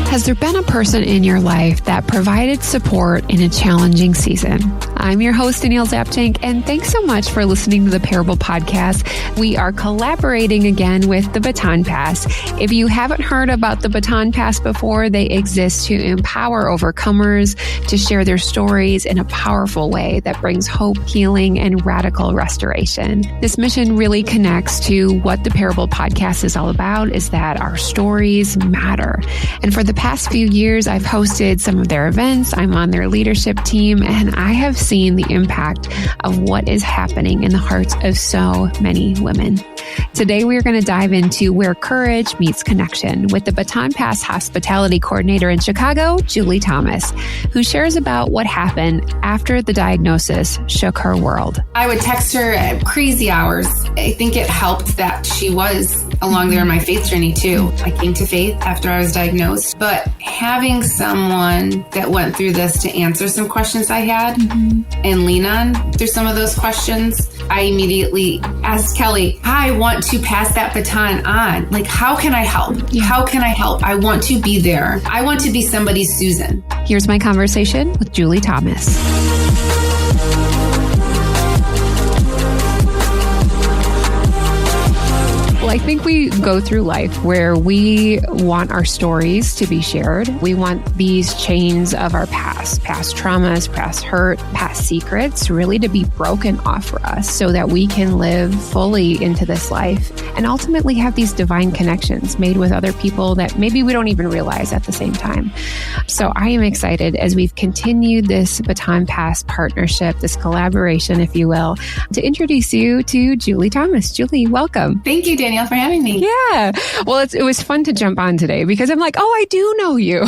Has there been a person in your life that provided support in a challenging season? I'm your host, Danielle Zapchenk, and thanks so much for listening to the Parable Podcast. We are collaborating again with the Baton Pass. If you haven't heard about the Baton Pass before, they exist to empower overcomers to share their stories in a powerful way that brings hope, healing, and radical restoration. This mission really connects to what the Parable Podcast is all about, is that our stories matter. And for the past few years, I've hosted some of their events. I'm on their leadership team, and I have seen the impact of what is happening in the hearts of so many women. Today, we are going to dive into where courage meets connection with the Baton Pass hospitality coordinator in Chicago, Julie Thomas, who shares about what happened after the diagnosis shook her world. I would text her at crazy hours. I think it helped that she was along there in my faith journey too. I came to faith after I was diagnosed, but having someone that went through this to answer some questions I had and lean on through some of those questions, I immediately asked Kelly, I want to pass that baton on. Like, how can I help? How can I help? I want to be there. I want to be somebody's Susan. Here's my conversation with Julie Thomas. Well, I think we go through life where we want our stories to be shared. We want these chains of our past traumas, past hurt, past secrets, really to be broken off for us so that we can live fully into this life and ultimately have these divine connections made with other people that maybe we don't even realize at the same time. So I am excited as we've continued this Baton Pass partnership, this collaboration, if you will, to introduce you to Julie Thomas. Julie, welcome. Thank you, Danielle, for having me. Yeah. Well, it was fun to jump on today because I'm like, oh, I do know you.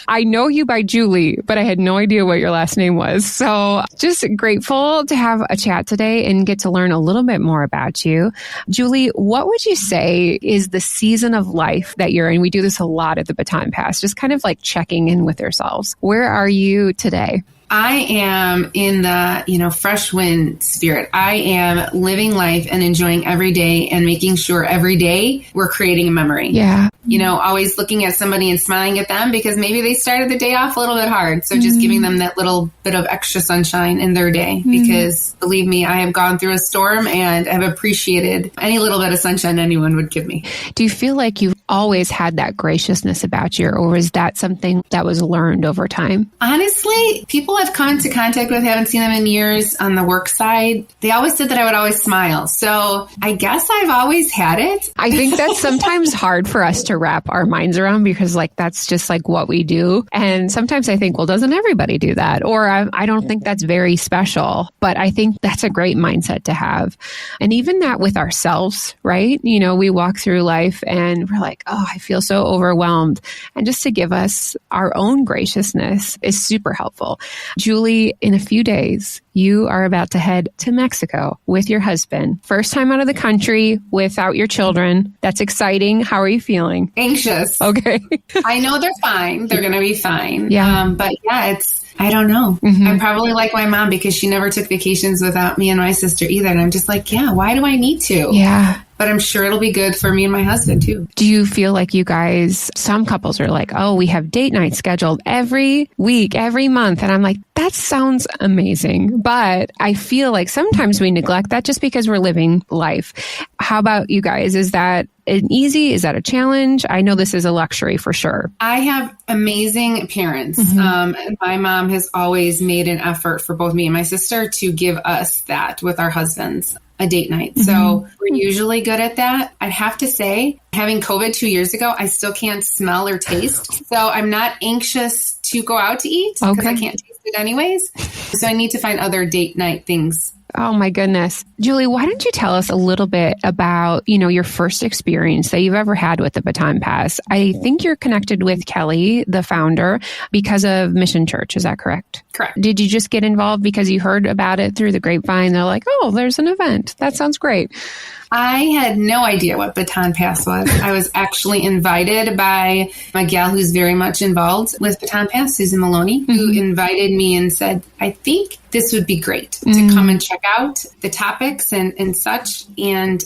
I know you by Julie, but I had no idea what your last name was. So just grateful to have a chat today and get to learn a little bit more about you. Julie, what would you say is the season of life that you're in? We do this a lot at the Baton Pass, just kind of like checking in with ourselves. Where are you today? I am in the, fresh wind spirit. I am living life and enjoying every day and making sure every day we're creating a memory. Yeah. Always looking at somebody and smiling at them because maybe they started the day off a little bit hard. So just giving them that little bit of extra sunshine in their day because believe me, I have gone through a storm and I've appreciated any little bit of sunshine anyone would give me. Do you feel like you've always had that graciousness about you, or is that something that was learned over time? Honestly, people I've come into contact with, haven't seen them in years on the work side. They always said that I would always smile. So I guess I've always had it. I think that's sometimes hard for us to wrap our minds around because that's just what we do. And sometimes I think, well, doesn't everybody do that? Or I don't think that's very special, but I think that's a great mindset to have. And even that with ourselves, right? We walk through life and we're like, oh, I feel so overwhelmed. And just to give us our own graciousness is super helpful. Julie, in a few days, you are about to head to Mexico with your husband. First time out of the country without your children. That's exciting. How are you feeling? Anxious. Okay. I know they're fine. They're going to be fine. Yeah. But yeah, I don't know. I'm probably like my mom because she never took vacations without me and my sister either. And I'm just like, yeah, why do I need to? Yeah. But I'm sure it'll be good for me and my husband too. Do you feel like you guys, some couples are like, oh, we have date night scheduled every week, every month. And I'm like, that sounds amazing. But I feel like sometimes we neglect that just because we're living life. How about you guys? Is that easy? Is that a challenge? I know this is a luxury for sure. I have amazing parents. And my mom has always made an effort for both me and my sister to give us that with our husbands. A date night. So we're usually good at that. I'd have to say, having COVID 2 years ago, I still can't smell or taste. So I'm not anxious to go out to eat because I can't taste it anyways. So I need to find other date night things. Oh my goodness. Julie, why don't you tell us a little bit about, your first experience that you've ever had with the Baton Pass? I think you're connected with Kelly, the founder, because of Mission Church. Is that correct? Correct. Did you just get involved because you heard about it through the grapevine? They're like, oh, there's an event. That sounds great. I had no idea what Baton Pass was. I was actually invited by a gal who's very much involved with Baton Pass, Susan Maloney, who invited me and said, I think this would be great to come and check out the topics and such. And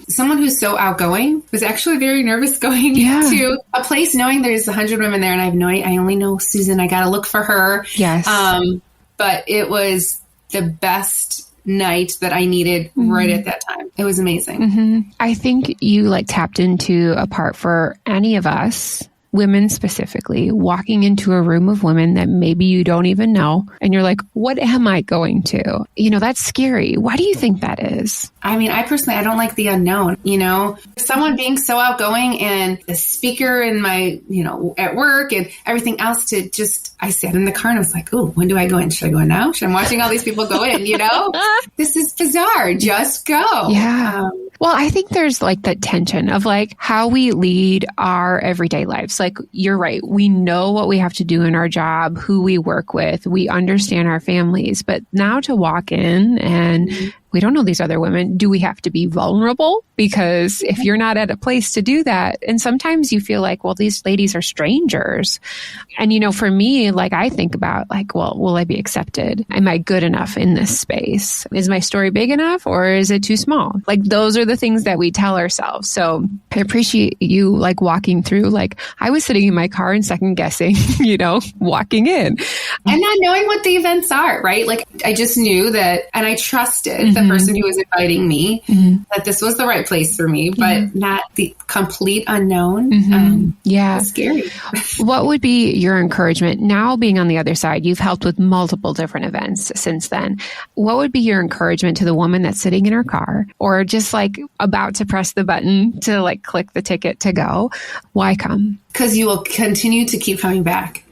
someone who's so outgoing, was actually very nervous going to a place knowing there's 100 women there. And I only know Susan. I got to look for her. Yes. But it was the best night that I needed right at that time. It was amazing. I think you tapped into a part for any of us, women specifically, walking into a room of women that maybe you don't even know. And you're like, what am I going to? That's scary. Why do you think that is? I mean, I don't like the unknown, someone being so outgoing and the speaker in my, at work and everything else I sat in the car and I was like, oh, when do I go in? Should I go in now? I'm watching all these people go in, this is bizarre. Just go. Yeah. Well, I think there's that tension of how we lead our everyday lives. You're right. We know what we have to do in our job, who we work with. We understand our families. But now to walk in and we don't know these other women. Do we have to be vulnerable? Because if you're not at a place to do that, and sometimes you feel well, these ladies are strangers. And, for me, I think about well, will I be accepted? Am I good enough in this space? Is my story big enough or is it too small? Those are the things that we tell ourselves. So I appreciate you walking through, I was sitting in my car and second guessing, walking in. And not knowing what the events are, right? I just knew that, and I trusted the person who was inviting me, that this was the right place for me, but not the complete unknown. It's scary. What would be your encouragement now, being on the other side? You've helped with multiple different events since then. What would be your encouragement to the woman that's sitting in her car or just about to press the button to click the ticket to go? Why come? Because you will continue to keep coming back.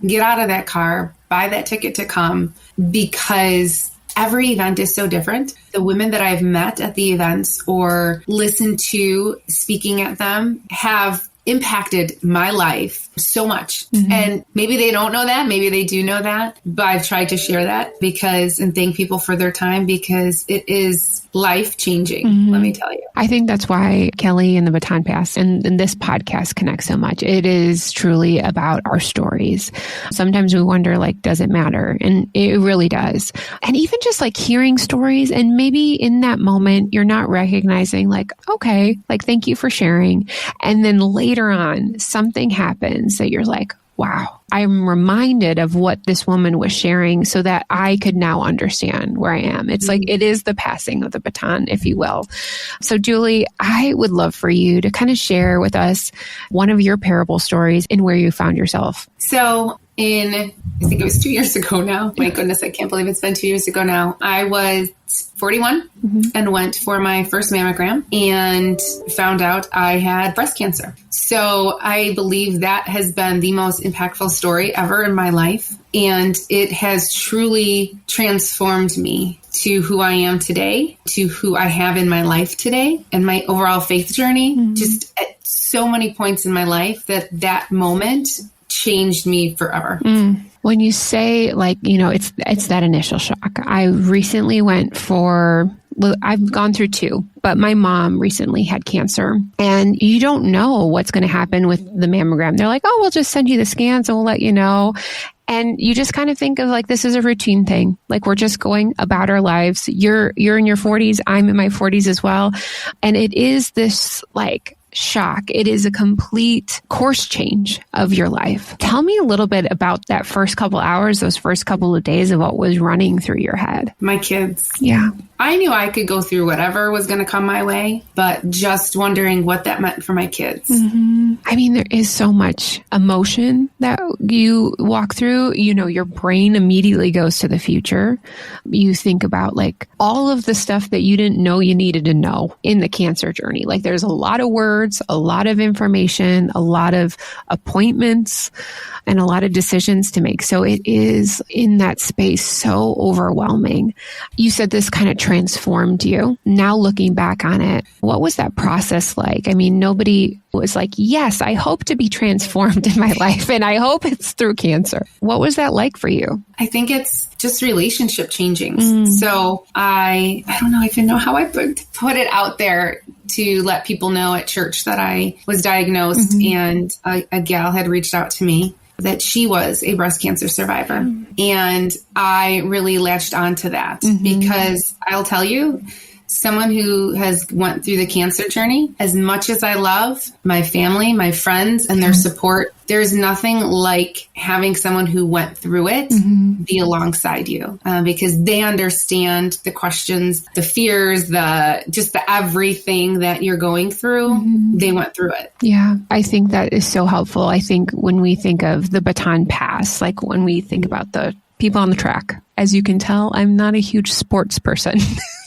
Get out of that car, buy that ticket to come, because every event is so different. The women that I've met at the events or listened to speaking at them have impacted my life so much. And maybe they don't know that, maybe they do know that, but I've tried to share that and thank people for their time, because it is life-changing, let me tell you. I think that's why Kelly and the Baton Pass and this podcast connect so much. It is truly about our stories. Sometimes we wonder, does it matter? And it really does. And even just hearing stories, and maybe in that moment, you're not recognizing okay, thank you for sharing. And then later on, something happens that you're wow, I'm reminded of what this woman was sharing so that I could now understand where I am. It's it is the passing of the baton, if you will. So Julie, I would love for you to kind of share with us one of your parable stories and where you found yourself. So I think it was 2 years ago now. My goodness, I can't believe it's been 2 years ago now. I was 41 and went for my first mammogram and found out I had breast cancer. So I believe that has been the most impactful story ever in my life. And it has truly transformed me to who I am today, to who I have in my life today, and my overall faith journey. Just at so many points in my life that moment changed me forever. When you say it's that initial shock. I recently I've gone through two, but my mom recently had cancer, and you don't know what's going to happen with the mammogram. They're oh, we'll just send you the scans and we'll let you know. And you just kind of think of this is a routine thing. We're just going about our lives. You're in your 40s. I'm in my 40s as well. And it is this shock. It is a complete course change of your life. Tell me a little bit about that first couple hours, those first couple of days of what was running through your head. My kids. Yeah. I knew I could go through whatever was going to come my way, but just wondering what that meant for my kids. I mean, there is so much emotion that you walk through. Your brain immediately goes to the future. You think about all of the stuff that you didn't know you needed to know in the cancer journey. There's a lot of words, a lot of information, a lot of appointments, and a lot of decisions to make. So it is in that space so overwhelming. You said this kind of transformed you. Now looking back on it, what was that process like? I mean, nobody was yes, I hope to be transformed in my life, and I hope it's through cancer. What was that like for you? I think it's just relationship changing. So I don't know even know how I put it out there to let people know at church that I was diagnosed and a gal had reached out to me. that she was a breast cancer survivor. And I really latched onto that because I'll tell you, someone who has went through the cancer journey, as much as I love my family, my friends, and their support, there's nothing like having someone who went through it be alongside you because they understand the questions, the fears, just the everything that you're going through. They went through it. Yeah, I think that is so helpful. I think when we think of the Baton Pass, like when we think about the people on the track, as you can tell, I'm not a huge sports person.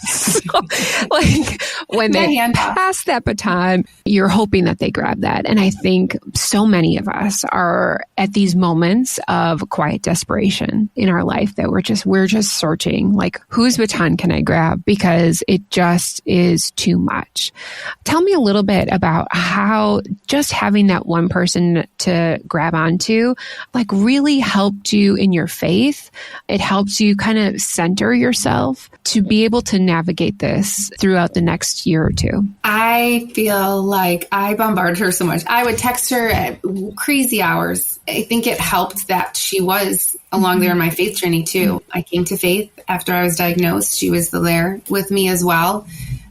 So, like when they pass that baton, you're hoping that they grab that. And I think so many of us are at these moments of quiet desperation in our life that we're just searching, like, whose baton can I grab? Because it just is too much. Tell me a little bit about how just having that one person to grab onto, like, really helped you in your faith. It helps you kind of center yourself to be able to navigate this throughout the next year or two. I feel like I bombarded her so much. I would text her at crazy hours. I think it helped that she was along there in my faith journey too. I came to faith after I was diagnosed. She was there with me as well.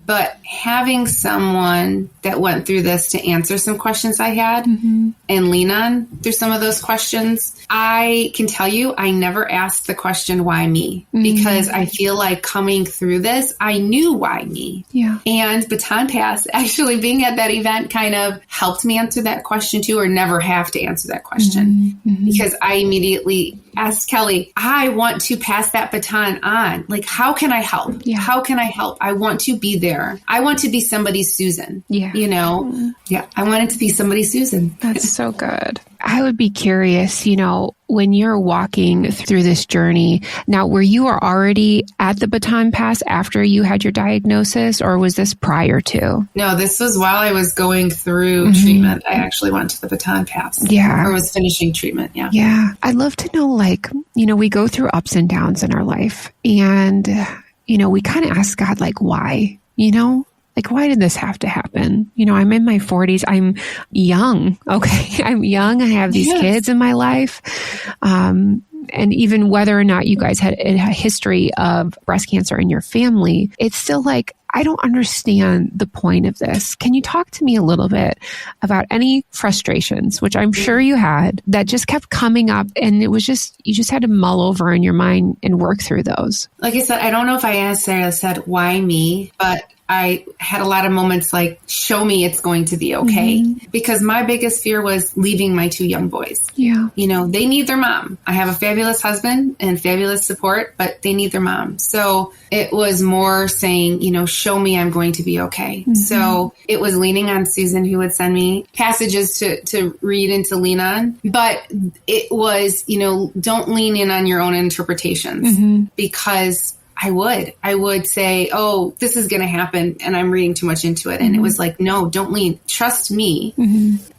But having someone that went through this to answer some questions I had and lean on through some of those questions, I can tell you I never asked the question, why me? Because I feel like coming through this, I knew why me. Yeah. And Baton Pass, actually being at that event kind of helped me answer that question too, or never have to answer that question. Because I immediately asked Kelly, I want to pass that baton on. Like, how can I help? Yeah. How can I help? I want to be there. I want to be somebody's Susan. Yeah. You know? Yeah. I wanted to be somebody's Susan. That's so good. I would be curious, when you're walking through this journey, now, were you already at the Baton Pass after you had your diagnosis, or was this prior to? No, this was while I was going through treatment. I actually went to the Baton Pass. Yeah. Or was finishing treatment. Yeah. Yeah. I'd love to know, we go through ups and downs in our life, and, we kind of ask God, why? Like, why did this have to happen? I'm in my 40s. I'm young. Okay. I'm young. I have these kids in my life. And even whether or not you guys had a history of breast cancer in your family, it's still like, I don't understand the point of this. Can you talk to me a little bit about any frustrations, which I'm sure you had, that just kept coming up, and it was you just had to mull over in your mind and work through those? Like I said, I don't know if I necessarily said, why me? But I had a lot of moments like, show me it's going to be okay. Because my biggest fear was leaving my two young boys. Yeah. They need their mom. I have a fabulous husband and fabulous support, but they need their mom. So it was more saying, show me I'm going to be okay. So it was leaning on Susan, who would send me passages to read and to lean on. But it was, don't lean in on your own interpretations, because I would say, oh, this is going to happen, and I'm reading too much into it. And it was like, no, don't lean. Trust me.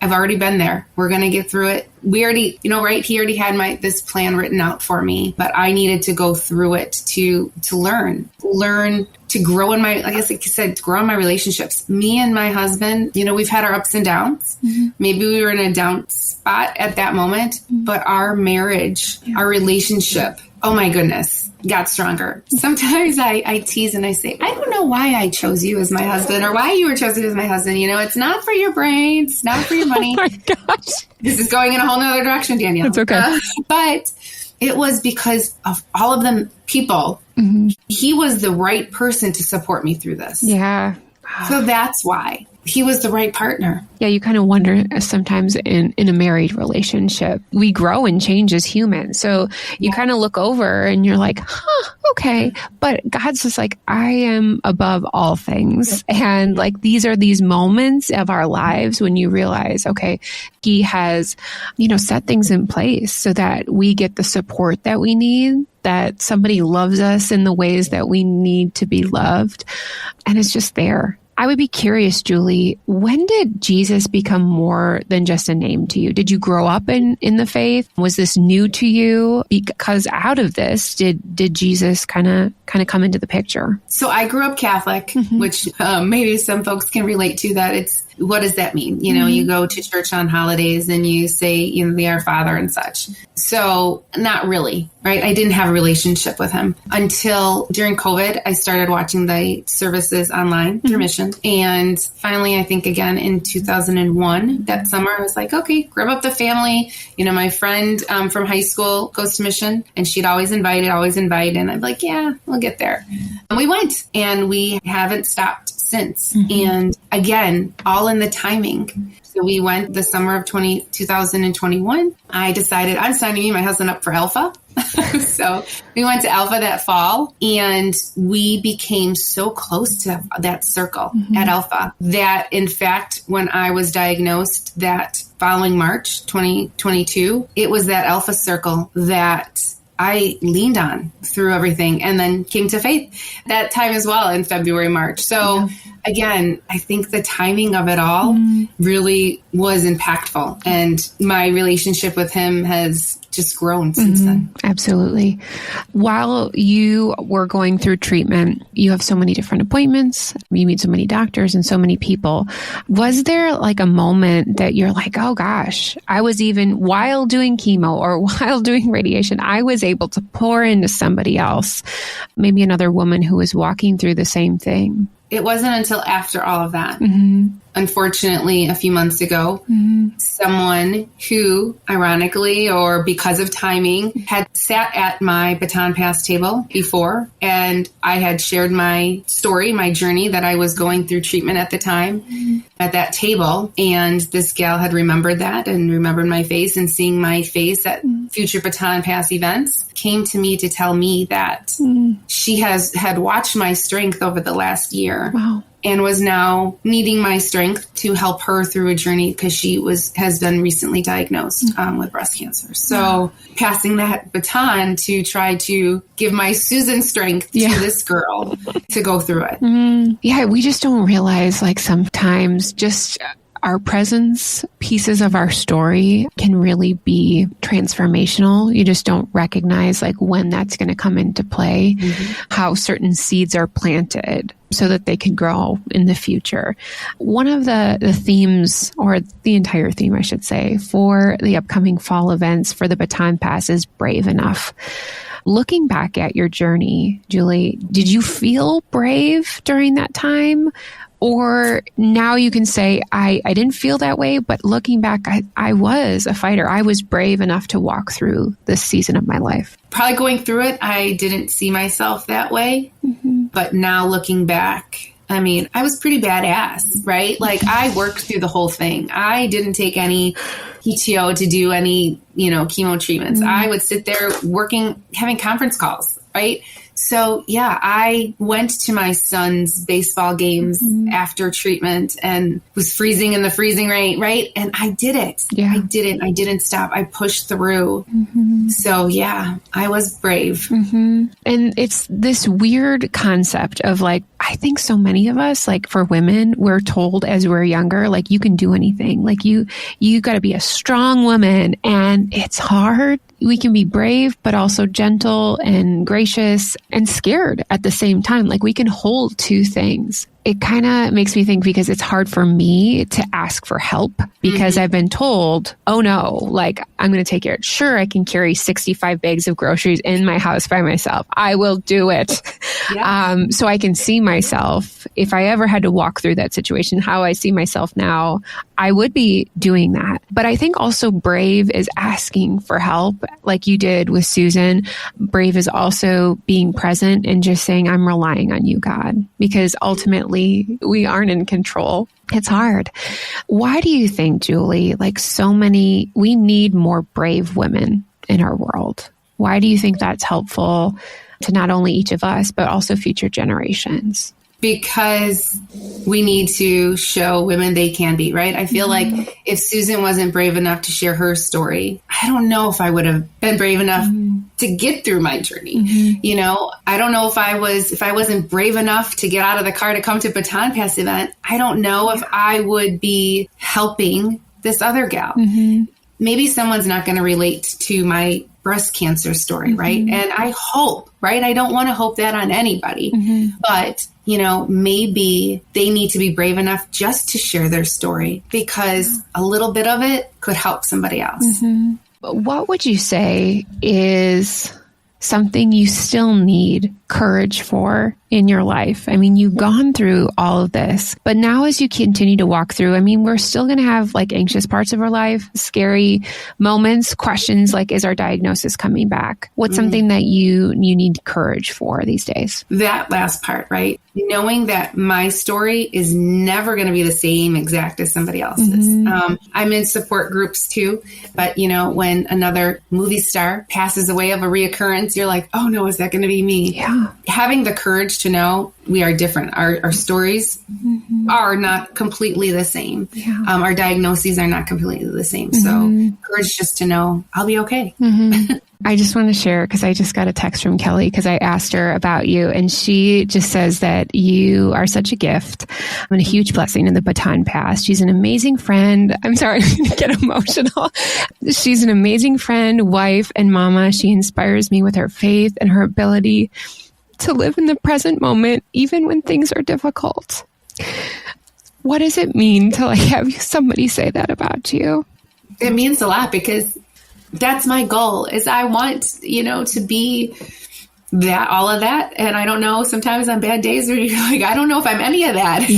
I've already been there. We're going to get through it. We already, right? He already had this plan written out for me, but I needed to go through it to learn to grow in my, like I said, to grow in my relationships. Me and my husband, we've had our ups and downs. Maybe we were in a down spot at that moment, but our marriage, our relationship, oh my goodness, got stronger. Sometimes I tease and I say, I don't know why I chose you as my husband, or why you were chosen as my husband. It's not for your brains, it's not for your money. Oh my gosh. This is going in a whole nother direction, Danielle. That's okay. But it was because of all of them people. He was the right person to support me through this. Yeah. So that's why. He was the right partner. Yeah, you kind of wonder sometimes in a married relationship, we grow and change as humans. So you kind of look over and you're like, okay. But God's just like, I am above all things. And these are these moments of our lives when you realize, okay, He has, set things in place so that we get the support that we need, that somebody loves us in the ways that we need to be loved. And it's just there. I would be curious, Julie, when did Jesus become more than just a name to you? Did you grow up in the faith? Was this new to you? Because out of this, did Jesus kind of come into the picture? So I grew up Catholic, which maybe some folks can relate to, that it's what does that mean? You know, you go to church on holidays and you say, you know, the Our Father and such. So not really, right? I didn't have a relationship with him until during COVID, I started watching the services online through Mission. And finally, I think again in 2001, that summer, I was like, okay, grab up the family. You know, my friend from high school goes to Mission and she'd always invite. And I'm like, yeah, we'll get there. And we went and we haven't stopped since. And again, all in the timing. So we went the summer of 2021. I decided I'm signing my husband up for Alpha. So we went to Alpha that fall and we became so close to that circle at Alpha that in fact, when I was diagnosed that following March 2022, it was that Alpha circle that I leaned on through everything and then came to faith that time as well in February, March. So again, I think the timing of it all really was impactful. And my relationship with him has just grown since then. Absolutely. While you were going through treatment, you have so many different appointments, you meet so many doctors and so many people. Was there like a moment that you're like, oh gosh, I was even while doing chemo or while doing radiation, I was able to pour into somebody else, maybe another woman who was walking through the same thing? It wasn't until after all of that. Unfortunately, a few months ago, someone who, ironically or because of timing, had sat at my Baton Pass table before, and I had shared my story, my journey that I was going through treatment at the time at that table. And this gal had remembered that and remembered my face, and seeing my face at future Baton Pass events came to me to tell me that she had watched my strength over the last year. Wow. And was now needing my strength to help her through a journey because she has been recently diagnosed with breast cancer. So passing that baton to try to give my Susan strength to this girl to go through it. Yeah, we just don't realize like sometimes just our presence, pieces of our story can really be transformational. You just don't recognize like when that's going to come into play, how certain seeds are planted so that they can grow in the future. One of the themes, or the entire theme, I should say, for the upcoming fall events for the Baton Pass is Brave Enough. Looking back at your journey, Julie, did you feel brave during that time? Or now you can say, I didn't feel that way, but looking back, I was a fighter. I was brave enough to walk through this season of my life. Probably going through it, I didn't see myself that way. But now looking back, I mean, I was pretty badass, right? Like I worked through the whole thing. I didn't take any PTO to do any, chemo treatments. I would sit there working, having conference calls, right? So yeah, I went to my son's baseball games after treatment and was freezing in the freezing rain, right? And I did it. Yeah. I didn't stop. I pushed through. So yeah, I was brave. And it's this weird concept of like, I think so many of us, like for women, we're told as we're younger, like you can do anything. Like you got to be a strong woman, and it's hard. We can be brave, but also gentle and gracious and scared at the same time. Like we can hold two things. It kind of makes me think, because it's hard for me to ask for help because I've been told, oh no, like I'm going to take care of it. Sure, I can carry 65 bags of groceries in my house by myself. I will do it. Yeah. So I can see myself, if I ever had to walk through that situation, how I see myself now, I would be doing that. But I think also brave is asking for help like you did with Susan. Brave is also being present and just saying, I'm relying on you, God, because ultimately we aren't in control. It's hard. Why do you think, Julie, like we need more brave women in our world? Why do you think that's helpful to not only each of us, but also future generations? Because we need to show women they can be, right? I feel like if Susan wasn't brave enough to share her story, I don't know if I would have been brave enough to get through my journey. I don't know if I wasn't brave enough to get out of the car to come to Baton Pass event, I don't know if I would be helping this other gal. Maybe someone's not going to relate to my breast cancer story, right? And I hope, right? I don't want to hope that on anybody, but maybe they need to be brave enough just to share their story, because a little bit of it could help somebody else. Mm-hmm. What would you say is something you still need courage for in your life? I mean, you've gone through all of this, but now as you continue to walk through, I mean, we're still going to have like anxious parts of our life, scary moments, questions like, is our diagnosis coming back? What's something that you need courage for these days? That last part, right? Knowing that my story is never going to be the same exact as somebody else's. Mm-hmm. I'm in support groups too, but when another movie star passes away of a reoccurrence, you're like, oh no, is that going to be me? Yeah. Having the courage to know we are different. Our stories are not completely the same. Yeah. Our diagnoses are not completely the same. So courage just to know I'll be okay. I just want to share, because I just got a text from Kelly because I asked her about you, and she just says that you are such a gift and a huge blessing in the Baton Pass. She's an amazing friend. I'm sorry, I'm going to get emotional. She's an amazing friend, wife, and mama. She inspires me with her faith and her ability to live in the present moment, even when things are difficult. What does it mean to have somebody say that about you? It means a lot, because that's my goal. Is I want, to be that, all of that. And I don't know, sometimes on bad days where you're like, I don't know if I'm any of that.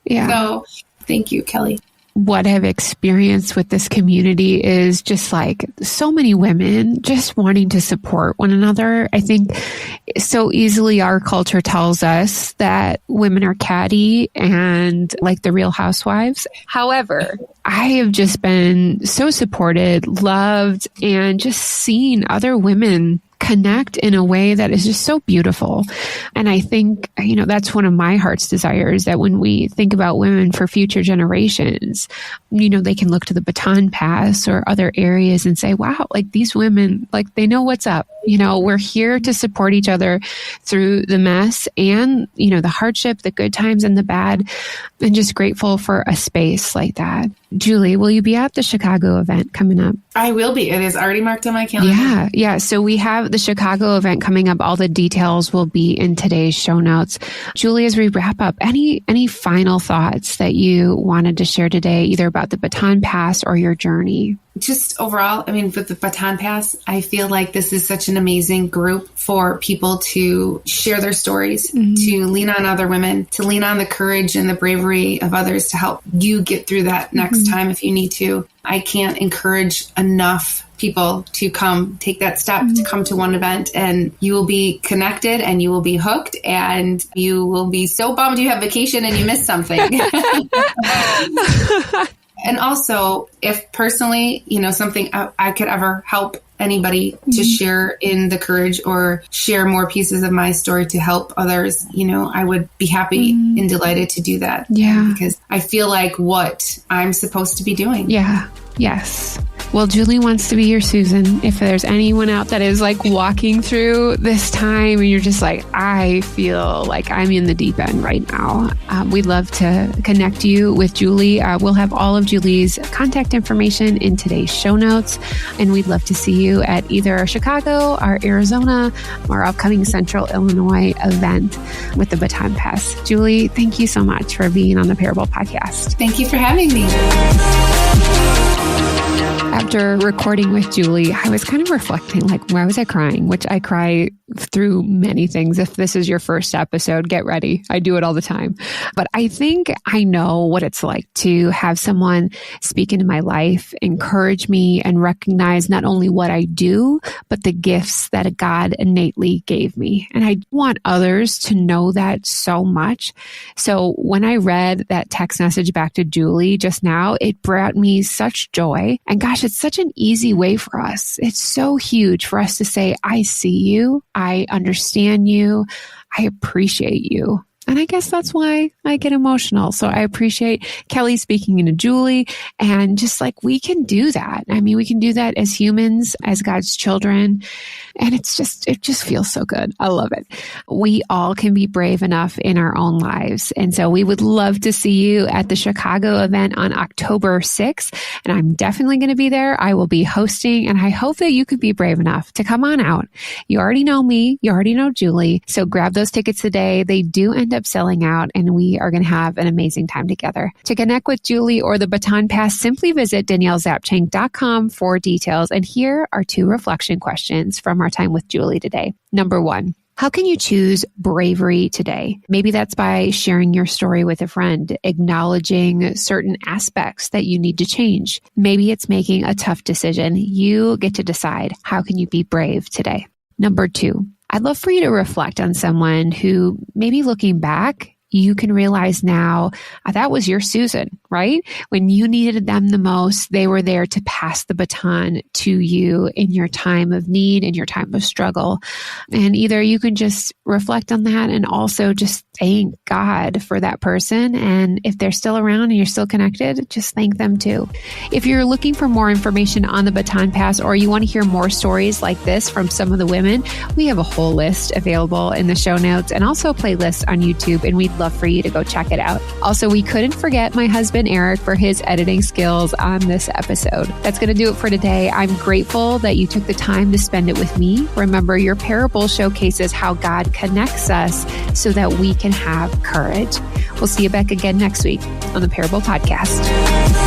Yeah. So thank you, Kelly. What I've experienced with this community is just like so many women just wanting to support one another. I think so easily our culture tells us that women are catty and like the Real Housewives. However, I have just been so supported, loved, and just seen other women connect in a way that is just so beautiful. And I think, that's one of my heart's desires, that when we think about women for future generations, they can look to the Baton Pass or other areas and say, wow, like these women, like they know what's up. We're here to support each other through the mess and, the hardship, the good times and the bad, and just grateful for a space like that. Julie, will you be at the Chicago event coming up? I will be. It is already marked on my calendar. Yeah. So we have the Chicago event coming up. All the details will be in today's show notes. Julie, as we wrap up, any final thoughts that you wanted to share today, either about the Baton Pass or your journey? Just overall, with the Baton Pass, I feel like this is such an amazing group for people to share their stories, to lean on other women, to lean on the courage and the bravery of others to help you get through that next time if you need to. I can't encourage enough people to come take that step, to come to one event, and you will be connected and you will be hooked and you will be so bummed you have vacation and you missed something. And also, if personally, something I could ever help anybody to share in the courage or share more pieces of my story to help others, I would be happy and delighted to do that. Yeah. Because I feel like what I'm supposed to be doing. Yeah. Yes. Well, Julie wants to be your Susan. If there's anyone out that is like walking through this time and you're just like, I feel like I'm in the deep end right now, we'd love to connect you with Julie. We'll have all of Julie's contact information in today's show notes. And we'd love to see you at either Chicago or Arizona or upcoming Central Illinois event with the Baton Pass. Julie, thank you so much for being on the Parable Podcast. Thank you for having me. After recording with Julie, I was kind of reflecting, like, why was I crying? Which I cry through many things. If this is your first episode, get ready. I do it all the time. But I think I know what it's like to have someone speak into my life, encourage me, and recognize not only what I do, but the gifts that God innately gave me. And I want others to know that so much. So when I read that text message back to Julie just now, it brought me such joy. And gosh, it's such an easy way for us. It's so huge for us to say, I see you. I understand you. I appreciate you. And I guess that's why I get emotional. So I appreciate Kelly speaking into Julie, and just like we can do that. I mean, we can do that as humans, as God's children. And it just feels so good. I love it. We all can be brave enough in our own lives. And so we would love to see you at the Chicago event on October 6th. And I'm definitely going to be there. I will be hosting, and I hope that you could be brave enough to come on out. You already know me. You already know Julie. So grab those tickets today. They do end end up selling out, and we are going to have an amazing time together. To connect with Julie or the Baton Pass, simply visit DanielleZapchenk.com for details. And here are 2 reflection questions from our time with Julie today. Number 1. How can you choose bravery today? Maybe that's by sharing your story with a friend, acknowledging certain aspects that you need to change. Maybe it's making a tough decision. You get to decide. How can you be brave today? Number 2, I'd love for you to reflect on someone who maybe looking back, you can realize now that was your Susan, right? When you needed them the most, they were there to pass the baton to you in your time of need, in your time of struggle. And either you can just reflect on that and also just thank God for that person. And if they're still around and you're still connected, just thank them too. If you're looking for more information on the Baton Pass, or you want to hear more stories like this from some of the women, we have a whole list available in the show notes and also a playlist on YouTube, and we'd love for you to go check it out. Also, we couldn't forget my husband, Eric, for his editing skills on this episode. That's going to do it for today. I'm grateful that you took the time to spend it with me. Remember, your parable showcases how God connects us so that we can have courage. We'll see you back again next week on the Parable Podcast.